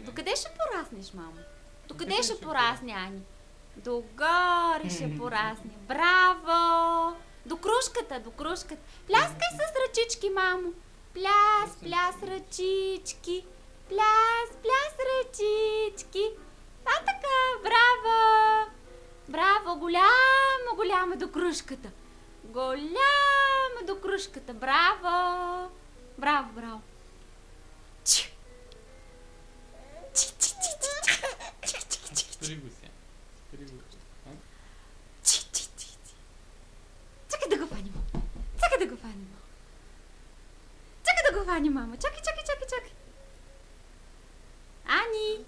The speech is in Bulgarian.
Докъде ще пораснеш, мамо? Докъде ще порасне, Ани? Догоре ще порасне. Браво! До крушката, до крушката. Пляскай с ръчички, мамо. Пляс, пляс, ръчички. Пляс, пляс, ръчички. Така, браво! Браво, голямо, голямо до крушката. Голямо до крушката. Браво! Браво, браво. Чи! Чи, чи, чи, чи, чи, чи, чи, чи. Спри го сега. Спри го. Чи, чи, чи, чи. Чакай да го фани, мамо. Чакай да го фани, мамо. Чакай да го фани, мамо. Чакай, чакай, чакай, чакай. Ани!